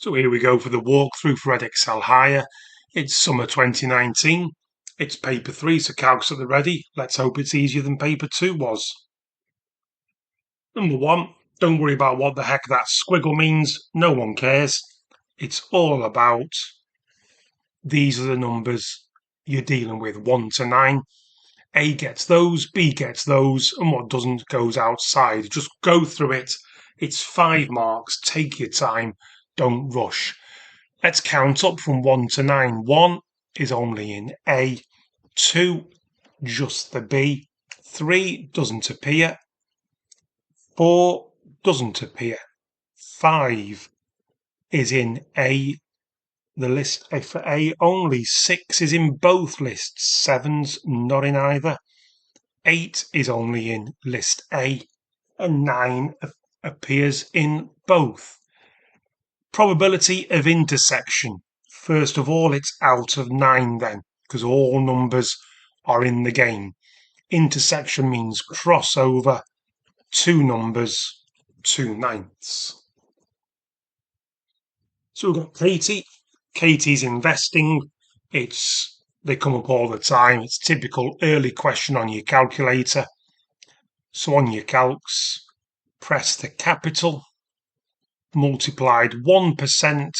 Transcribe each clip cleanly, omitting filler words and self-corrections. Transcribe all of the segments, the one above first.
So here we go for the walkthrough for Edexcel Higher. It's summer 2019. It's paper 3, so calcs at the ready. Let's hope it's easier than paper 2 was. Number 1, don't worry about what the heck that squiggle means. No one cares. It's all about these are the numbers you're dealing with, 1 to 9. A gets those, B gets those, and what doesn't goes outside. Just go through it. It's 5 marks. Take your time. Don't rush. Let's count up from 1 to 9. 1 is only in A. 2, just the B. 3 doesn't appear. 4 doesn't appear. 5 is in A, the list for A only. 6 is in both lists. 7's not in either. 8 is only in list A, and 9 appears in both. Probability of intersection. First of all, it's out of 9 then, because all numbers are in the game. Intersection means crossover, 2 numbers, 2/9. So we've got Katie. Katie's investing. They come up all the time. It's typical early question on your calculator. So on your calcs, press the capital. Multiplied 1%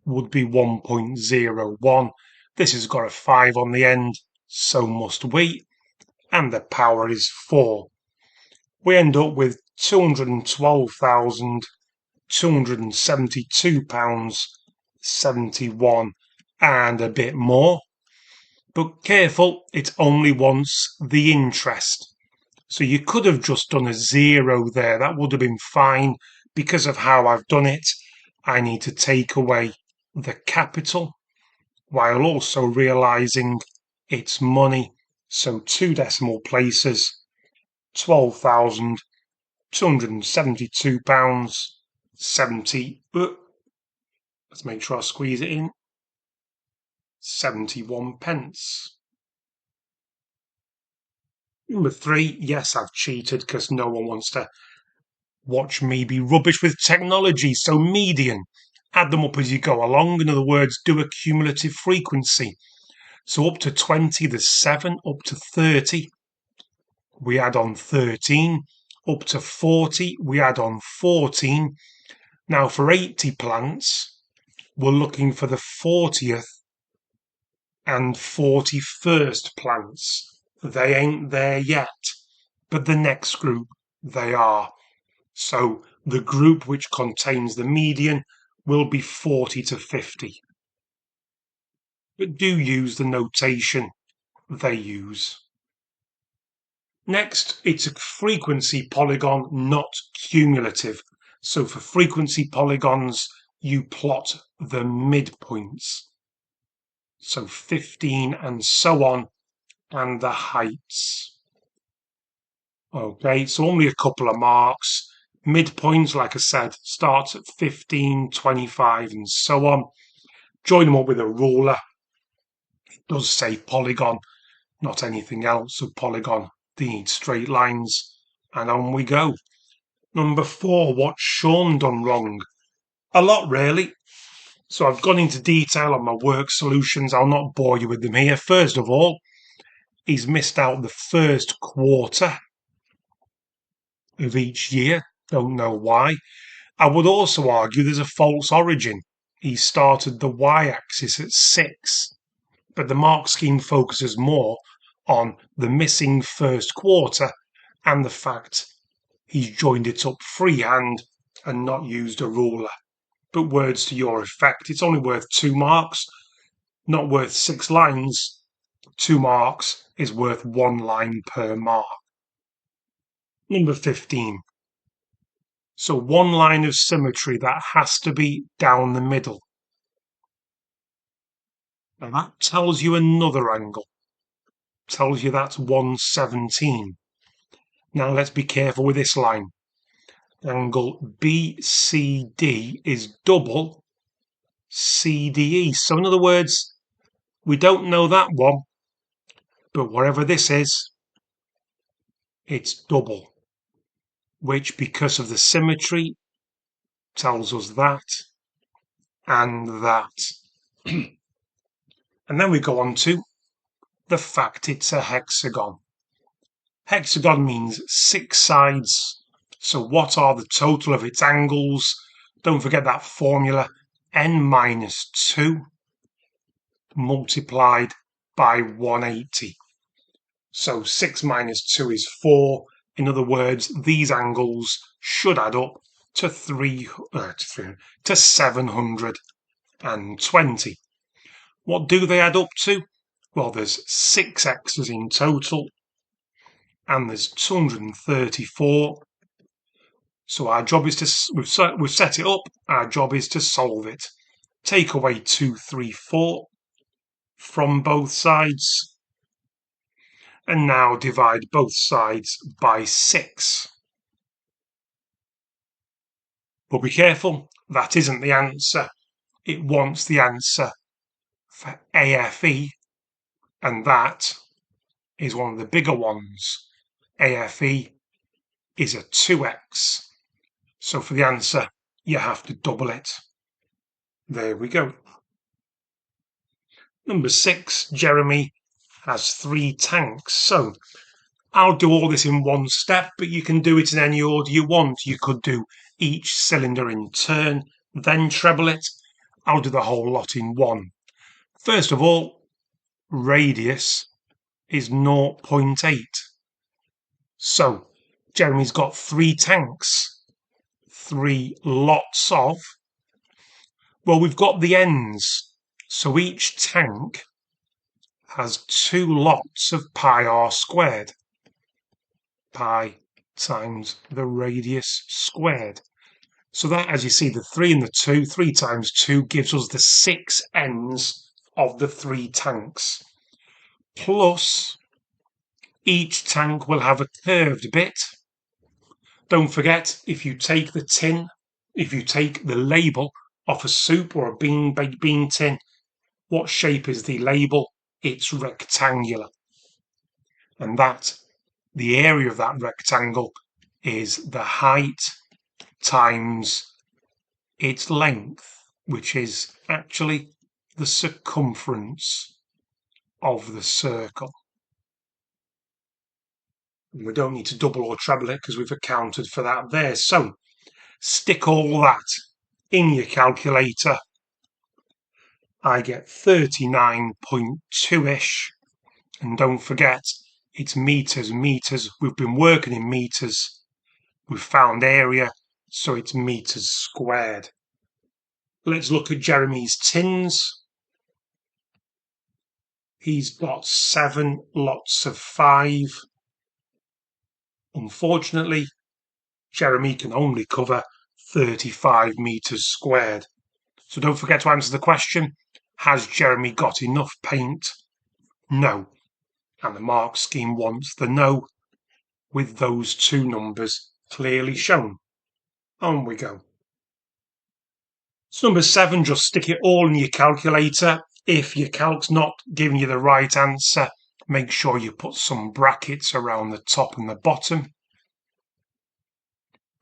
would be 1.01. This has got a 5 on the end, so must we, and the power is 4. We end up with £212,272.71 and a bit more. But careful, it only wants the interest. So you could have just done a 0 there. That would have been fine. Because of how I've done it, I need to take away the capital while also realizing it's money. So 2 decimal places, £12,272.70. Let's make sure I squeeze it in. 71 pence. Number 3, yes, I've cheated because no one wants to watch me be rubbish with technology. So median, add them up as you go along. In other words, do a cumulative frequency. So up to 20, there's 7. Up to 30, we add on 13. Up to 40, we add on 14. Now for 80 plants, we're looking for the 40th and 41st plants. They ain't there yet, but the next group, they are. So the group which contains the median will be 40 to 50. But do use the notation they use. Next, it's a frequency polygon, not cumulative. So for frequency polygons, you plot the midpoints. So 15 and so on, and the heights. Okay, so only a couple of marks. Midpoints, like I said, starts at 15, 25, and so on. Join them up with a ruler. It does say polygon, not anything else. So polygon, they need straight lines. And on we go. Number 4, what's Sean done wrong? A lot, really. So I've gone into detail on my work solutions. I'll not bore you with them here. First of all, he's missed out the first quarter of each year. Don't know why. I would also argue there's a false origin. He started the y-axis at 6, but the mark scheme focuses more on the missing first quarter and the fact he's joined it up freehand and not used a ruler. But words to your effect, it's only worth 2 marks, not worth 6 lines. 2 marks is worth 1 line per mark. Number 15. So 1 line of symmetry, that has to be down the middle. Now that tells you another angle. Tells you that's 117. Now let's be careful with this line. Angle BCD is double CDE. So in other words, we don't know that one, but whatever this is, it's double, which because of the symmetry tells us that. and that. And then we go on to the fact it's a hexagon. Hexagon means 6 sides. So what are the total of its angles? Don't forget that formula, n minus 2 multiplied by 180. So 6 minus 2 is 4. In other words, these angles should add up to 720. What do they add up to? Well, there's 6 x's in total, and there's 234. So our job is to, we've set it up, our job is to solve it. Take away 234 from both sides, and now divide both sides by 6. But be careful, that isn't the answer. It wants the answer for AFE, and that is one of the bigger ones. AFE is a 2x. So for the answer, you have to double it. There we go. Number 6, Jeremy has 3 tanks. So I'll do all this in one step, but you can do it in any order you want. You could do each cylinder in turn, then treble it. I'll do the whole lot in one. First of all, radius is 0.8. So Jeremy's got 3 tanks. 3 lots of, well, we've got the ends, so each tank has 2 lots of pi r squared, pi times the radius squared. So that, as you see, the 3 and the 2, 3 times 2 gives us the 6 ends of the 3 tanks. Plus, each tank will have a curved bit. Don't forget, if you take the label off a soup or a baked bean tin, what shape is the label? It's rectangular. And the area of that rectangle is the height times its length, which is actually the circumference of the circle. We don't need to double or treble it because we've accounted for that there. So stick all that in your calculator. I get 39.2-ish. And don't forget, it's meters. We've been working in meters. We've found area, so it's meters squared. Let's look at Jeremy's tins. He's got 7 lots of 5. Unfortunately, Jeremy can only cover 35 meters squared. So don't forget to answer the question, has Jeremy got enough paint? No. And the mark scheme wants the no, with those 2 numbers clearly shown. On we go. So number 7, just stick it all in your calculator. If your calc's not giving you the right answer, make sure you put some brackets around the top and the bottom.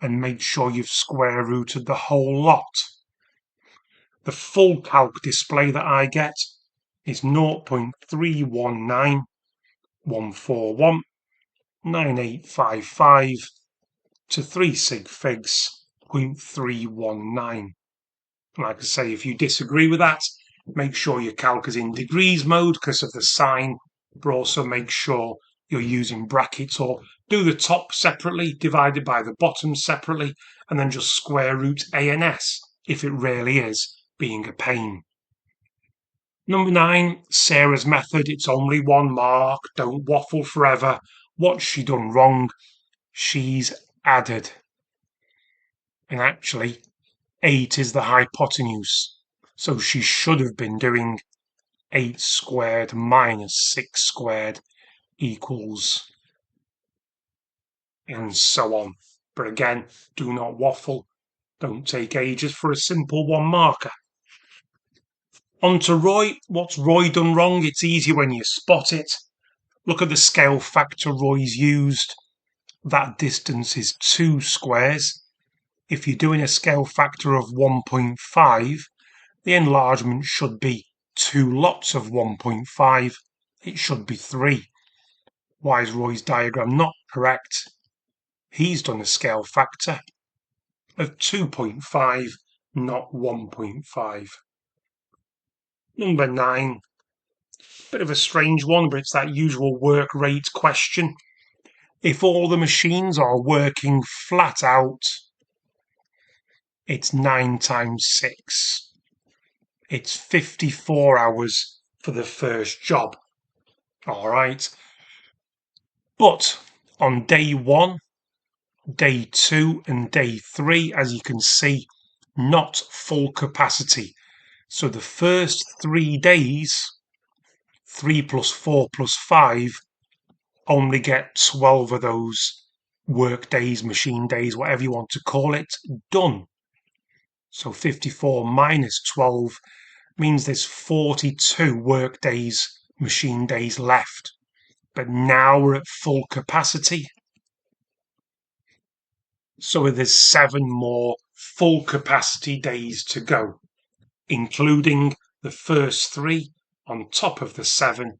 And make sure you've square rooted the whole lot. The full calc display that I get is 0.319141985 to 3 sig figs 0.319. Like I say, if you disagree with that, make sure your calc is in degrees mode because of the sign, but also make sure you're using brackets, or do the top separately, divided by the bottom separately, and then just square root A and S if it really is being a pain. Number 9, Sarah's method. It's only 1 mark. Don't waffle forever. What's she done wrong? She's added. And actually, 8 is the hypotenuse. So she should have been doing 8 squared minus 6 squared equals, and so on. But again, do not waffle. Don't take ages for a simple 1 marker. On to Roy. What's Roy done wrong? It's easy when you spot it. Look at the scale factor Roy's used. That distance is 2 squares. If you're doing a scale factor of 1.5, The enlargement should be 2 lots of 1.5. It should be 3. Why is Roy's diagram not correct? He's done a scale factor of 2.5, not 1.5. Number 9. Bit of a strange one, but it's that usual work rate question. If all the machines are working flat out, it's 9 times 6. It's 54 hours for the first job. All right. But on day 1, day 2 and day 3, as you can see, not full capacity. So the first 3 days, 3 plus 4 plus 5, only get 12 of those work days, machine days, whatever you want to call it, done. So 54 minus 12 means there's 42 work days, machine days left. But now we're at full capacity. So there's 7 more full capacity days to go, including the first 3 on top of the 7.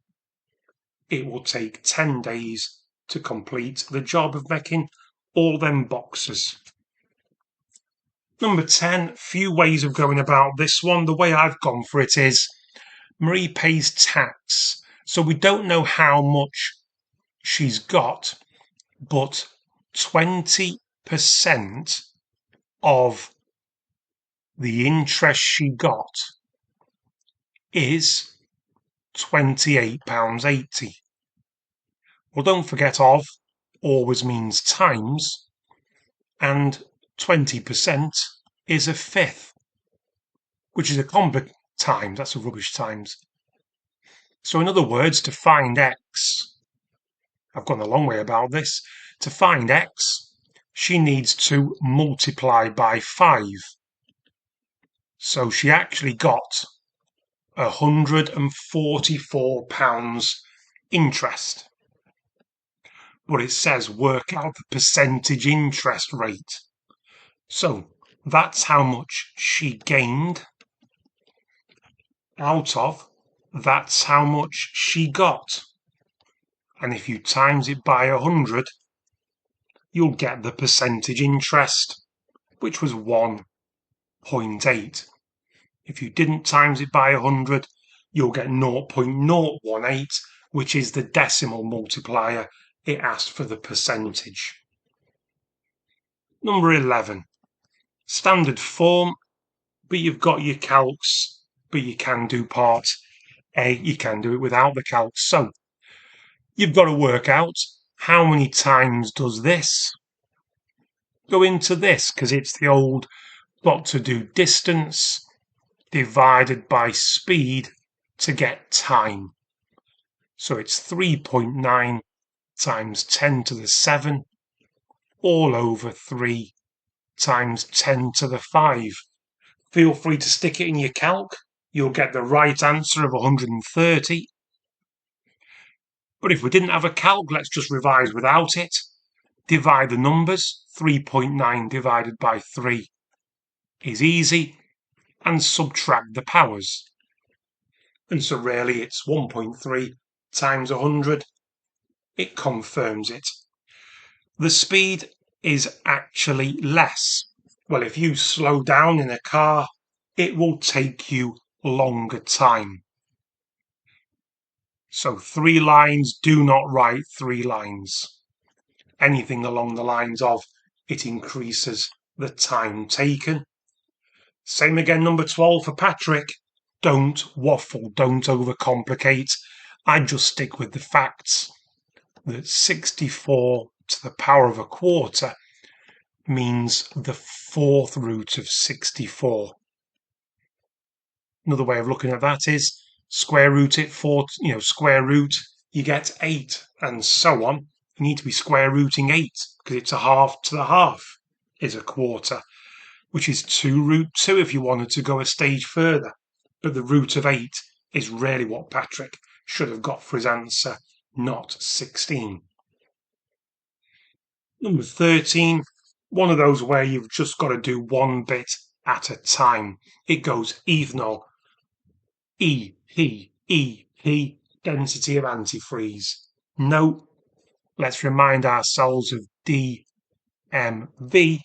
It will take 10 days to complete the job of making all them boxes. Number 10, few ways of going about this one. The way I've gone for it is Marie pays tax. So we don't know how much she's got, but 20% of the interest she got is £28.80. Well, don't forget of always means times, and 20% is a fifth, which is a complex times. That's a rubbish times. So in other words, to find x, I've gone a long way about this. To find x, she needs to multiply by 5. So she actually got £144 interest. But it says work out the percentage interest rate. So that's how much she gained out of, that's how much she got. And if you times it by 100, you'll get the percentage interest, which was 1.8. If you didn't times it by 100, you'll get 0.018, which is the decimal multiplier it asked for the percentage. Number 11. Standard form, but you've got your calcs, but you can do part A, you can do it without the calcs. So you've got to work out how many times does this go into this, because it's the old got to do distance divided by speed to get time. So it's 3.9 times 10 to the 7 all over 3 times 10 to the 5. Feel free to stick it in your calc. You'll get the right answer of 130. But if we didn't have a calc, let's just revise without it. Divide the numbers. 3.9 divided by 3 is easy. And subtract the powers. And so really it's 1.3 times 100. It confirms it. The speed is actually less. Well, if you slow down in a car, it will take you longer time. So 3 lines, do not write 3 lines. Anything along the lines of it increases the time taken. Same again, number 12 for Patrick. Don't waffle, don't overcomplicate. I just stick with the facts that 64 to the power of a quarter means the 4th root of 64. Another way of looking at that is square root it, square root, you get 8, and so on. You need to be square rooting 8, because it's a half to the half is a quarter, which is 2 root 2 if you wanted to go a stage further. But the root of 8 is really what Patrick should have got for his answer, not 16. Number 13, one of those where you've just got to do one bit at a time. It goes ethanol, EP, density of antifreeze. No, let's remind ourselves of DMV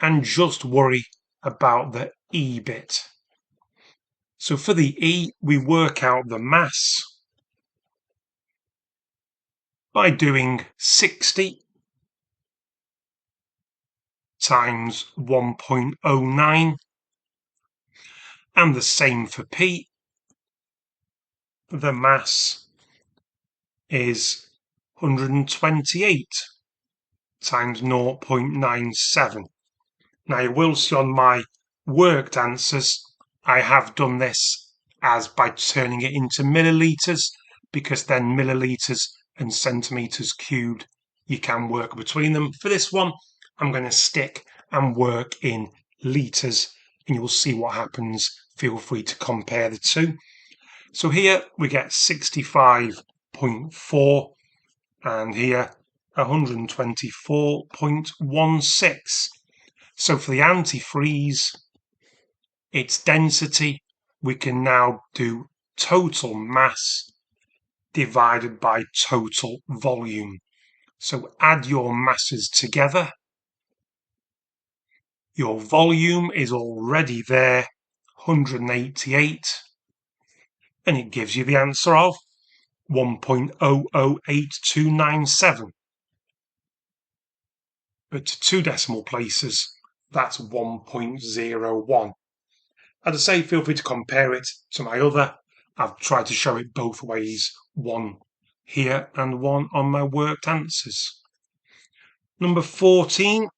and just worry about the E bit. So for the E, we work out the mass by doing 60 times 1.09, and the same for P. The mass is 128 times 0.97. Now you will see on my worked answers, I have done this as by turning it into millilitres, because then millilitres and centimetres cubed, you can work between them. For this one, I'm going to stick and work in litres, and you'll see what happens. Feel free to compare the two. So here we get 65.4, and here 124.16. So for the antifreeze, its density, we can now do total mass divided by total volume. So add your masses together. Your volume is already there, 188, and it gives you the answer of 1.008297. But to two decimal places, that's 1.01. As I say, feel free to compare it to my other. I've tried to show it both ways, one here and one on my worked answers. Number 14.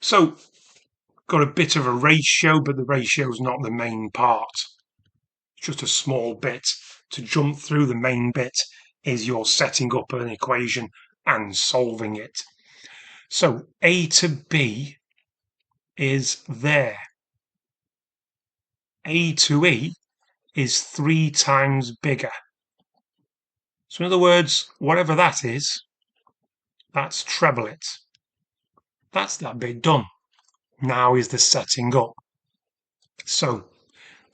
So, got a bit of a ratio, but the ratio is not the main part. It's just a small bit. To jump through, the main bit is you're setting up an equation and solving it. So, A to B is there. A to E is 3 times bigger. So in other words, whatever that is, that's treble it. That's that bit done. Now is the setting up. So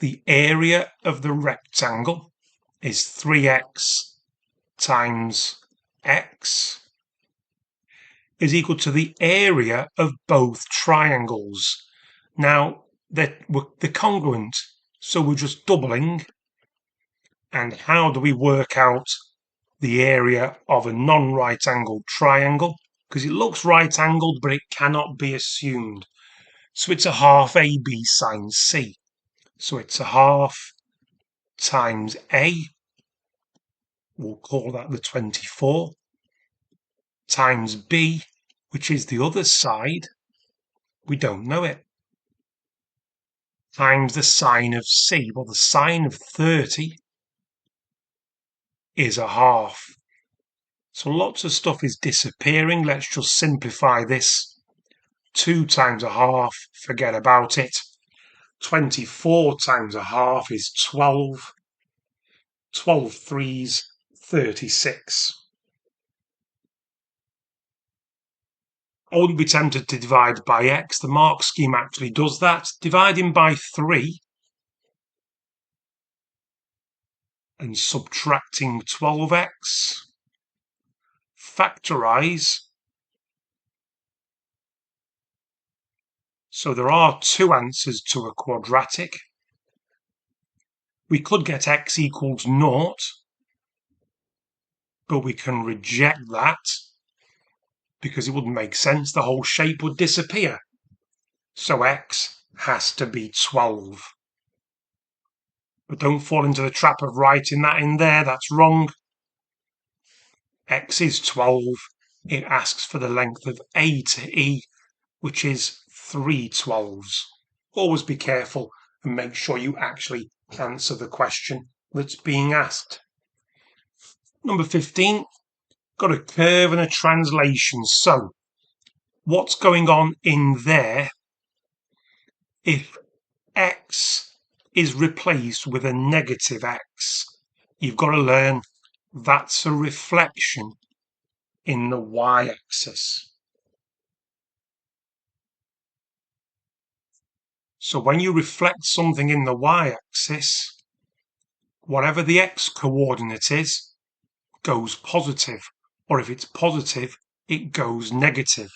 the area of the rectangle is 3x times x is equal to the area of both triangles. Now they're congruent, so we're just doubling. And how do we work out the area of a non-right angled triangle? Because it looks right angled, but it cannot be assumed. So it's a half AB sine C. So it's a half times A, we'll call that the 24, times B, which is the other side, we don't know it, times the sine of C. Well, the sine of 30 is a half. So lots of stuff is disappearing. Let's just simplify this. 2 times a half, forget about it. 24 times a half is 12. 12 threes, 36. I wouldn't be tempted to divide by x. The mark scheme actually does that. Dividing by 3 and subtracting 12x. Factorise. So there are two answers to a quadratic. We could get x equals 0, but we can reject that because it wouldn't make sense. The whole shape would disappear. So x has to be 12. But don't fall into the trap of writing that in there. That's wrong. X is 12. It asks for the length of A to E, which is 3 12s. Always be careful and make sure you actually answer the question that's being asked. Number 15, got a curve and a translation. So, what's going on in there if x is replaced with a negative x? You've got to learn that's a reflection in the y-axis. So when you reflect something in the y-axis, whatever the x-coordinate is, goes positive, or if it's positive, it goes negative.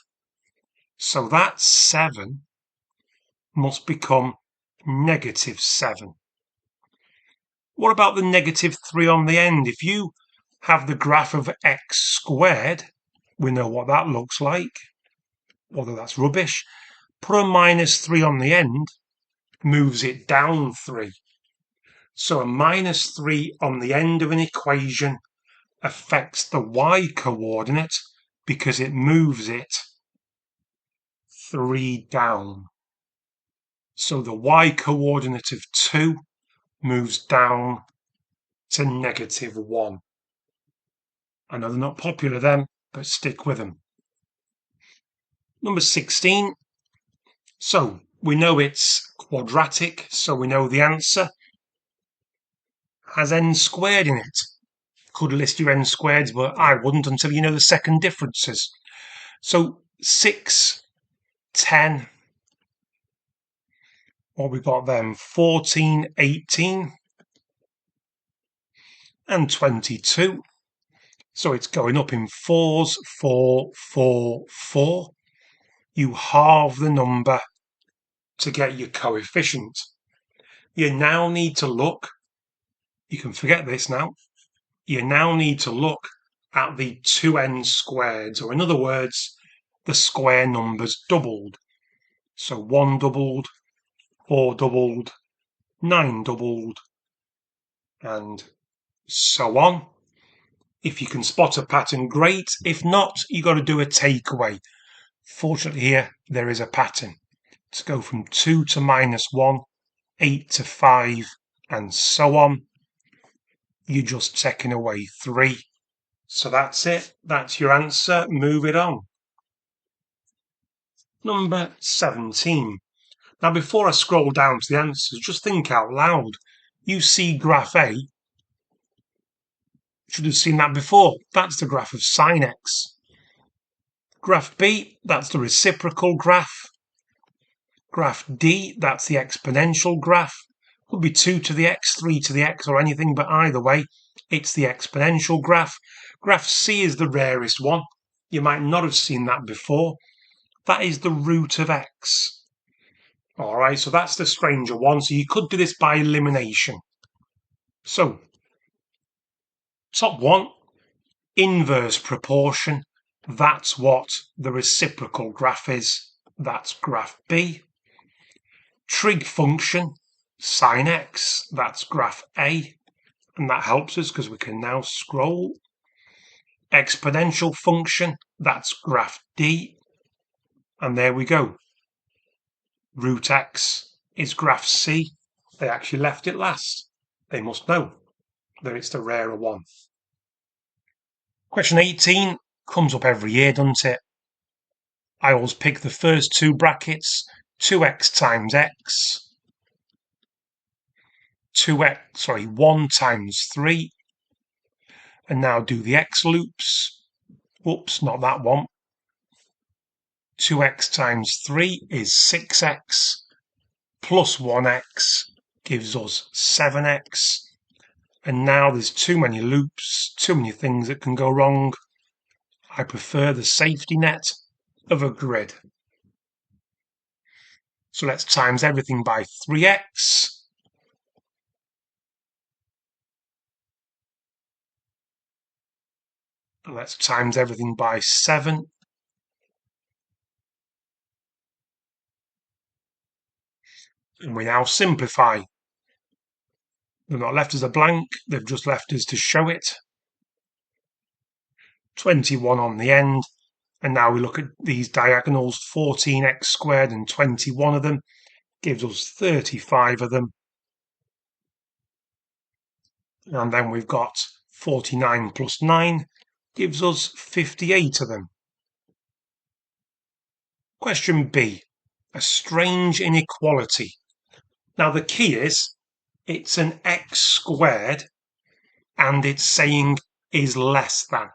So that 7 must become -7. What about the -3 on the end? If you have the graph of x squared, we know what that looks like, although that's rubbish. Put a -3 on the end, moves it down 3. So a -3 on the end of an equation affects the y-coordinate because it moves it 3 down. So the y-coordinate of 2 moves down to -1. I know they're not popular then, but stick with them. Number 16. So we know it's quadratic, so we know the answer. Has n squared in it. Could list your n squareds, but I wouldn't until you know the second differences. So 6, 10, what we got then, 14, 18, and 22. So it's going up in 4s, 4, 4, 4. You halve the number to get your coefficient. You now need to look, you can forget this now, you now need to look at the 2n squareds, or in other words, the square numbers doubled. So 1 doubled, 4 doubled, 9 doubled, and so on. If you can spot a pattern, great. If not, you've got to do a takeaway. Fortunately here, there is a pattern. To go from 2 to -1, 8 to 5, and so on. You're just taking away 3. So that's it. That's your answer. Move it on. Number 17. Now, before I scroll down to the answers, just think out loud. You see graph A. Should have seen that before. That's the graph of sine x. Graph B, that's the reciprocal graph. Graph D, that's the exponential graph. Could be 2 to the x, 3 to the x, or anything, but either way, it's the exponential graph. Graph C is the rarest one. You might not have seen that before. That is the root of x. All right, so that's the stranger one. So you could do this by elimination. So, top one, inverse proportion. That's what the reciprocal graph is. That's graph B. Trig function, sine x. That's graph A. And that helps us because we can now scroll. Exponential function, that's graph D. And there we go. Root x is graph C. They actually left it last. They must know that it's the rarer one. Question 18 comes up every year, doesn't it? I always pick the first two brackets, 2x times x, 1 times 3, and now do the x loops. Whoops, not that one. 2x times 3 is 6x, plus 1x gives us 7x. And now there's too many loops, too many things that can go wrong. I prefer the safety net of a grid. So let's times everything by 3x. And let's times everything by 7. And we now simplify. They've not left us a blank, they've just left us to show it. 21 on the end. And now we look at these diagonals, 14x squared and 21 of them gives us 35 of them. And then we've got 49 plus 9 gives us 58 of them. Question B, a strange inequality. Now the key is, it's an x squared and it's saying is less than.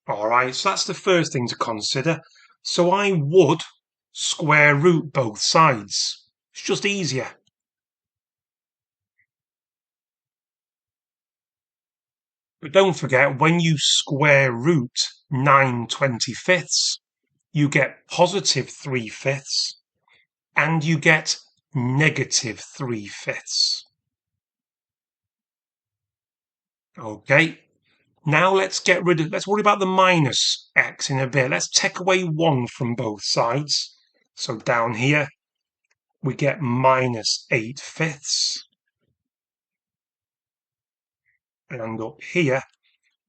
All right, so that's the first thing to consider. So I would square root both sides. It's just easier. But don't forget, when you square root 9/25, you get positive 3/5 and you get negative 3/5. Okay, now let's worry about the minus x in a bit. Let's take away 1 from both sides. So down here, we get minus 8/5. And up here,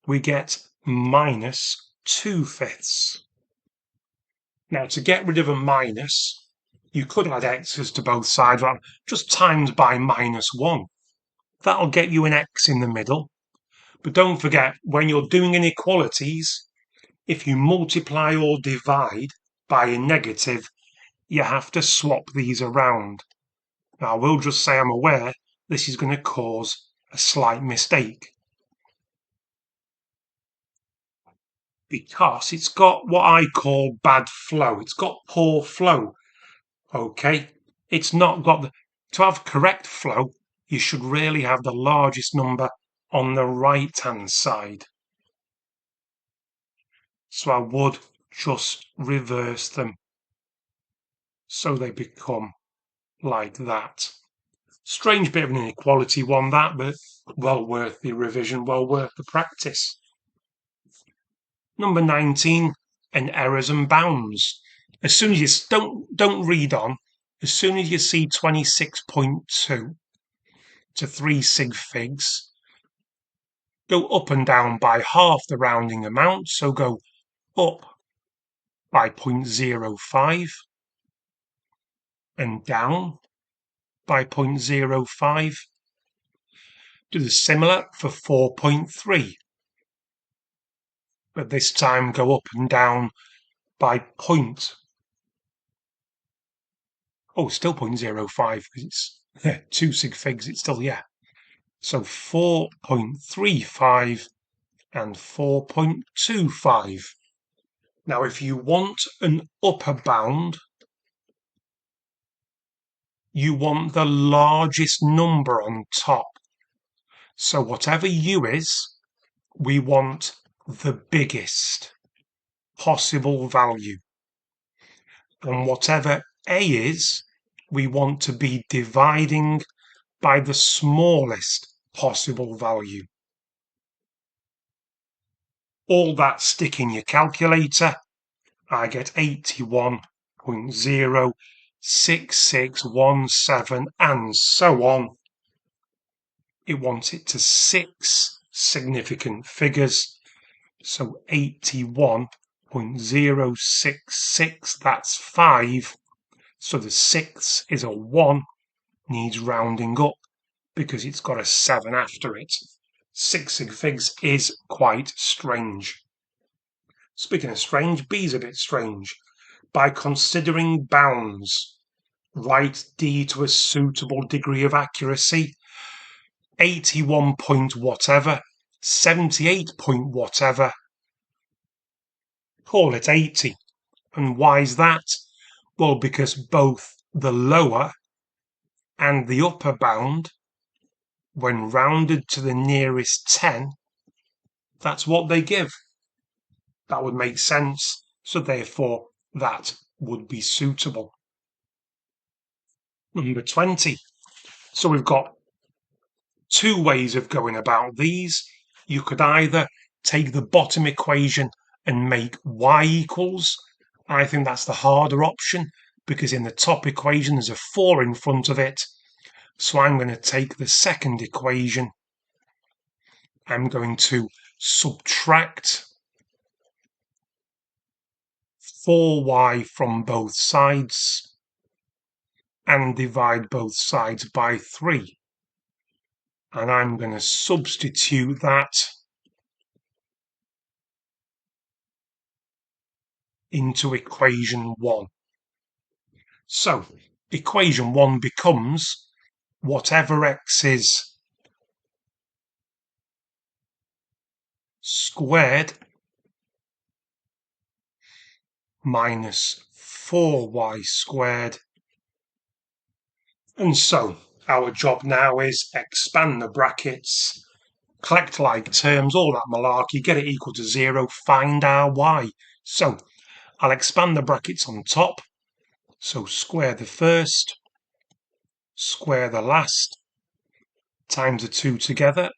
we get minus 2/5. Now, to get rid of a minus, you could add x's to both sides, but just times by -1. That'll get you an x in the middle. But don't forget, when you're doing inequalities, if you multiply or divide by a negative, you have to swap these around. Now, I will just say I'm aware this is going to cause a slight mistake, because it's got what I call bad flow. It's got poor flow. Okay, it's not got to have correct flow, you should really have the largest number on the right hand side. So I would just reverse them so they become like that. Strange bit of an inequality one, that, but well worth the revision, well worth the practice. Number 19, and errors and bounds. As soon as you don't read on, as soon as you see 26.2 to 3 sig figs, go up and down by half the rounding amount, so go up by 0.05 and down by 0.05. Do the similar for 4.3, but this time go up and down by still 0.05 because it's 2 sig figs, it's still, yeah. So 4.35 and 4.25. Now, if you want an upper bound, you want the largest number on top. So whatever U is, we want the biggest possible value. And whatever A is, we want to be dividing by the smallest possible value. All that stick in your calculator, I get 81.06617 and so on. It wants it to 6 significant figures, so 81.066, that's 5. So the 6 is a 1, needs rounding up because it's got a 7 after it. 6 sig figs is quite strange. Speaking of strange, B is a bit strange. By considering bounds, write D to a suitable degree of accuracy. 81 point whatever, 78 point whatever. Call it 80. And why is that? Well, because both the lower and the upper bound, when rounded to the nearest 10, that's what they give. That would make sense, so therefore that would be suitable. Number 20. So we've got 2 ways of going about these. You could either take the bottom equation and make y equals. I think that's the harder option because in the top equation there's a 4 in front of it. So I'm going to take the second equation. I'm going to subtract 4y from both sides and divide both sides by 3. And I'm going to substitute that into equation 1. So equation 1 becomes whatever x is squared minus 4y squared And so our job now is expand the brackets, collect like terms, all that malarkey, get it equal to 0, find our y. So I'll expand the brackets on top. So square the first, square the last, times the two together,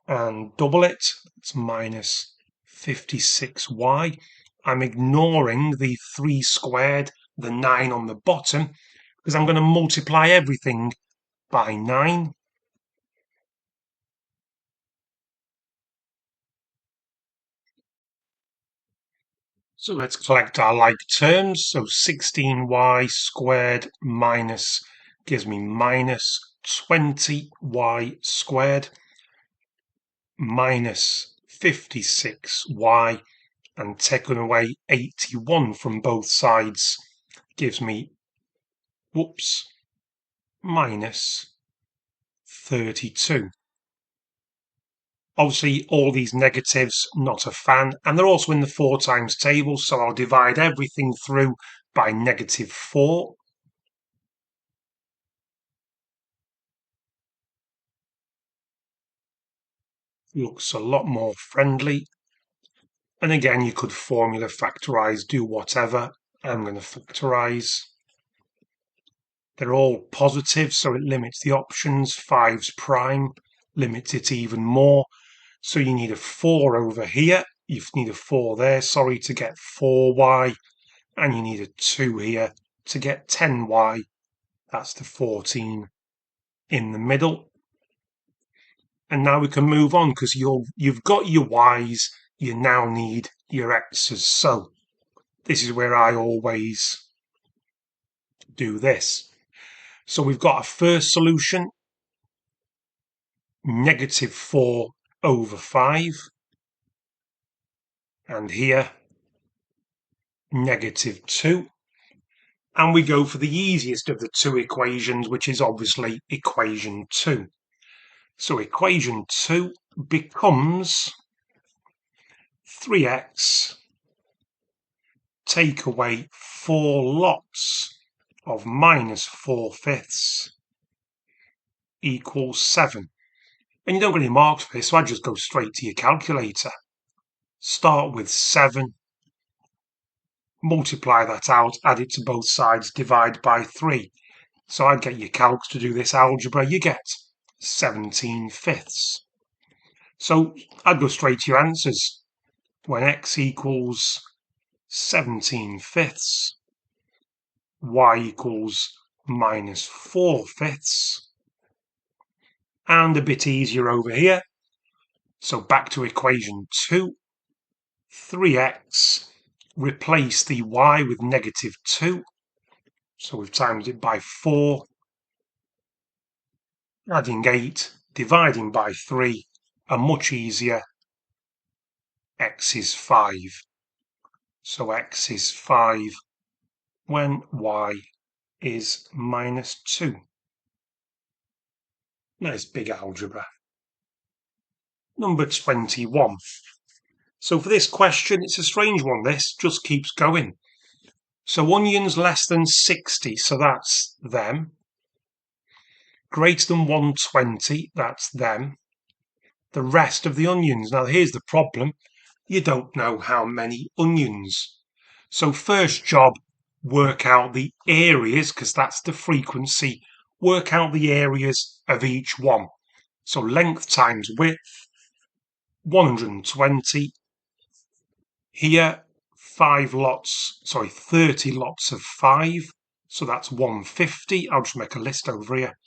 and double it. It's minus 56y. I'm ignoring the 3 squared, the 9 on the bottom, because I'm going to multiply everything by 9. So let's collect our like terms. So 16y squared minus gives me minus 20y squared minus 56y, and taking away 81 from both sides gives me, minus 32. Obviously, all these negatives, not a fan, and they're also in the 4 times table, so I'll divide everything through by negative 4. Looks a lot more friendly. And again, you could formula factorize, do whatever. I'm going to factorize. They're all positive, so it limits the options. 5's prime limits it even more. So you need a 4 over here. You need a 4 there, sorry, to get 4y. And you need a 2 here to get 10y. That's the 14 in the middle. And now we can move on because you've got your y's. You now need your x's. So this is where I always do this. So we've got a first solution, negative 4 over 5. And here, negative 2. And we go for the easiest of the two equations, which is obviously equation 2. So equation 2 becomes 3x take away 4 lots of minus 4/5 equals 7. And you don't get any marks for this, so I just go straight to your calculator. Start with 7, multiply that out, add it to both sides, divide by 3. So I'd get your calcs to do this algebra. You get 17/5. So I'd go straight to your answers. When x equals 17/5, y equals minus 4/5, and a bit easier over here. So back to equation 2, 3x, replace the y with negative 2. So we've times it by 4, adding 8, dividing by 3, and much easier, x is 5. So x is 5 when y is minus 2. Nice big algebra. Number 21. So for this question, it's a strange one, this just keeps going. So onions less than 60, so that's them. Greater than 120, that's them. The rest of the onions. Now here's the problem. You don't know how many onions. So first job, work out the areas, because that's the frequency. Work out the areas of each one. So length times width, 120. Here, 30 lots of 5. So that's 150. I'll just make a list over here.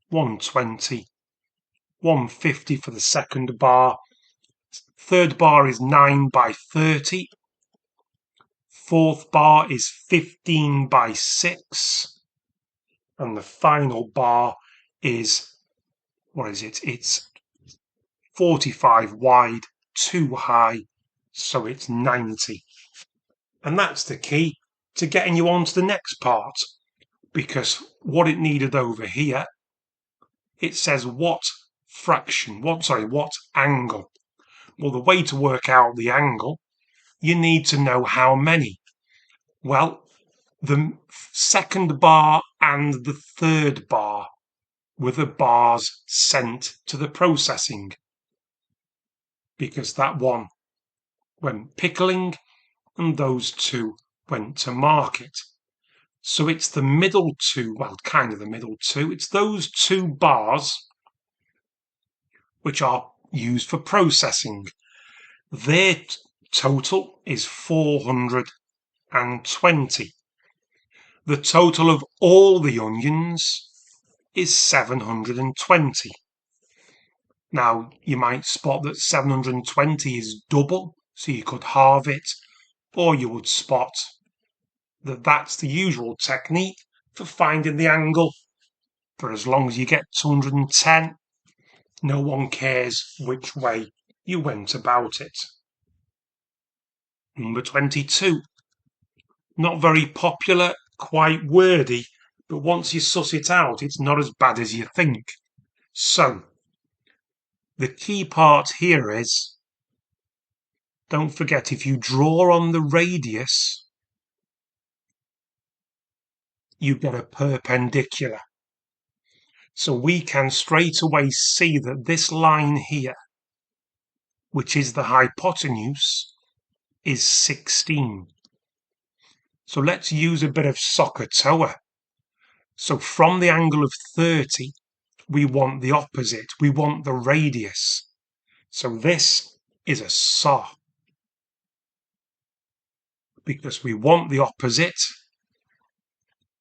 120, 150 for the second bar. Third bar is 9 by 30. Fourth bar is 15 by 6. And the final bar is, it's 45 wide, 2 high, so it's 90. And that's the key to getting you on to the next part, because what it needed over here, it says what angle. Well, the way to work out the angle, you need to know how many. Well, The second bar and the third bar were the bars sent to the processing, because that one went pickling and those two went to market. So it's the middle two, well, kind of the middle two, it's those two bars which are used for processing. Their total is 420. The total of all the onions is 720. Now, you might spot that 720 is double, so you could halve it, or you would spot that that's the usual technique for finding the angle. For as long as you get 210, no one cares which way you went about it. Number 22. Not very popular, quite wordy, but once you suss it out, it's not as bad as you think. So, the key part here is, don't forget, if you draw on the radius, you get a perpendicular. So we can straight away see that this line here, which is the hypotenuse, is 16. So let's use a bit of SOHCAHTOA. So from the angle of 30, we want the opposite. We want the radius. So this is a SOH. Because we want the opposite,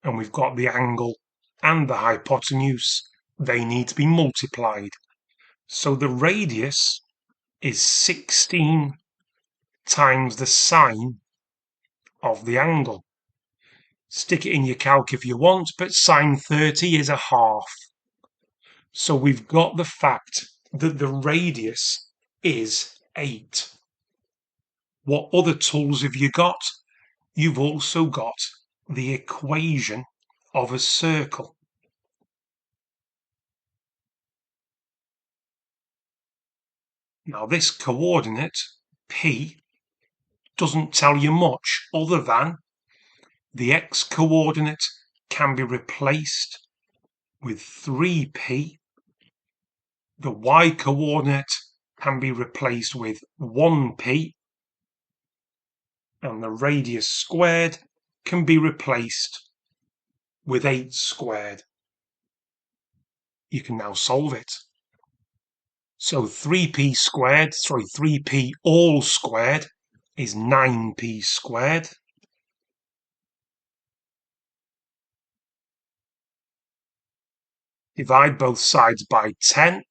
and we've got the angle and the hypotenuse, they need to be multiplied. So the radius is 16 times the sine of the angle. Stick it in your calc if you want, but sine 30 is a half. So we've got the fact that the radius is 8. What other tools have you got? You've also got the equation of a circle. Now this coordinate, P, doesn't tell you much other than the x coordinate can be replaced with 3p, the y coordinate can be replaced with 1p, and the radius squared can be replaced with 8 squared. You can now solve it. So 3p all squared is 9p squared. Divide both sides by 10.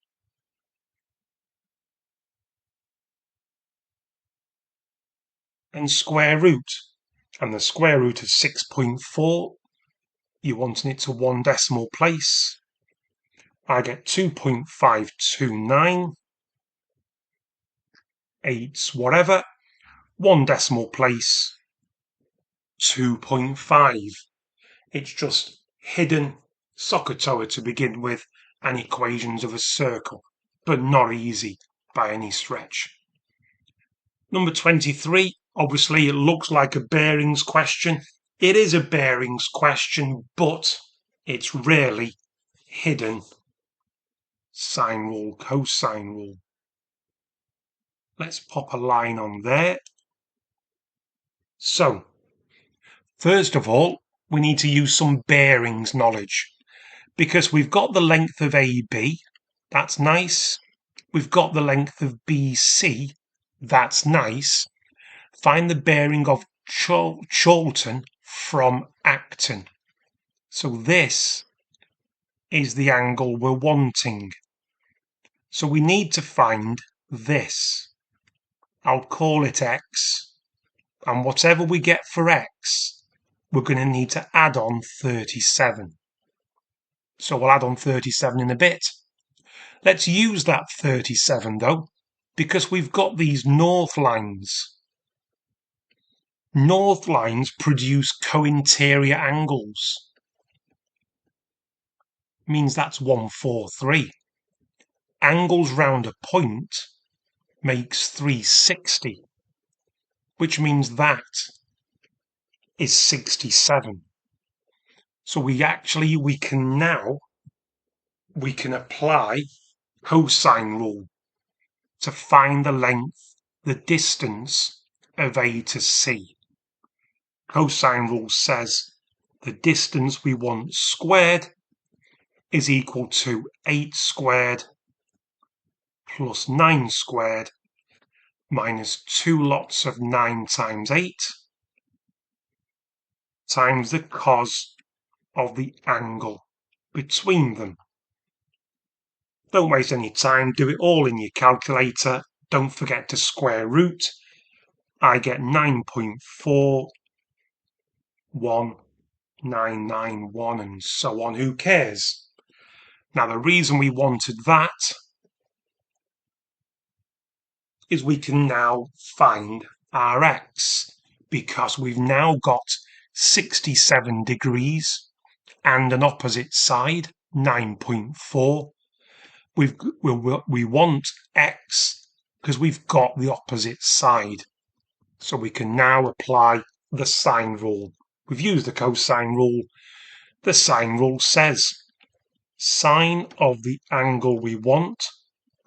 And square root. And the square root of 6.4, you're wanting it to one decimal place. I get 2.529. 8's whatever. One decimal place. 2.5. It's just hidden SOHCAHTOA to begin with, and equations of a circle, but not easy by any stretch. Number 23, obviously it looks like a bearings question. It is a bearings question, but it's rarely hidden sine rule, cosine rule. Let's pop a line on there. So, first of all, we need to use some bearings knowledge, because we've got the length of AB, that's nice. We've got the length of BC, that's nice. Find the bearing of Chorlton from Acton. So this is the angle we're wanting. So we need to find this. I'll call it X. And whatever we get for X, we're going to need to add on 37. So we'll add on 37 in a bit. Let's use that 37 though, because we've got these north lines. North lines produce co-interior angles. Means that's 143. Angles round a point makes 360, which means that is 67. So we can apply cosine rule to find the distance of A to C. Cosine rule says the distance we want squared is equal to 8 squared plus 9 squared minus 2 lots of 9 times 8 times the cos of the angle between them. Don't waste any time, do it all in your calculator. Don't forget to square root. I get 9.41991 and so on. Who cares? Now, the reason we wanted that is we can now find our x, because we've now got 67 degrees and an opposite side, 9.4. We want x because we've got the opposite side. So we can now apply the sine rule. We've used the cosine rule. The sine rule says sine of the angle we want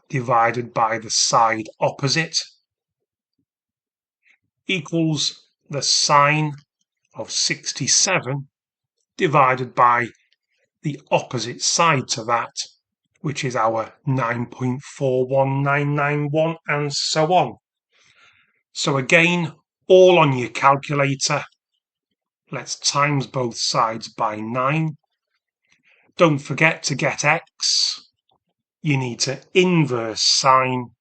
divided by the side opposite equals the sine of 67 divided by the opposite side to that, which is our 9.41991 and so on. So again, all on your calculator. Let's times both sides by 9. Don't forget to get x. You need to inverse sine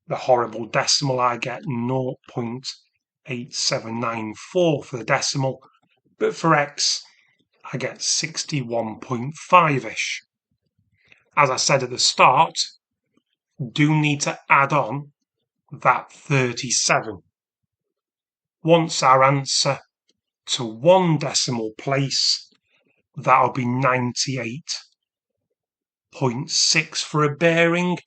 the horrible decimal. I get 0.8794 for the decimal, but for x, I get 61.5-ish. As I said at the start, do need to add on that 37. Once our answer to one decimal place, that'll be 98.6 for a bearing.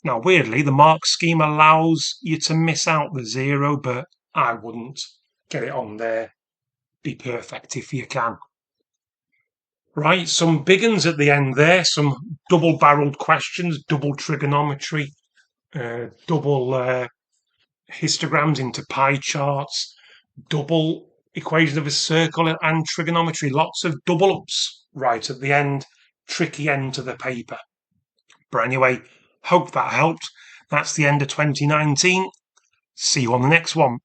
Now, weirdly, the mark scheme allows you to miss out the 0, but I wouldn't. Get it on there. Be perfect if you can. Right, some big uns at the end there, some double-barreled questions, double trigonometry, double histograms into pie charts, double equation of a circle and trigonometry, lots of double ups right at the end, tricky end to the paper. But anyway, hope that helped. That's the end of 2019. See you on the next one.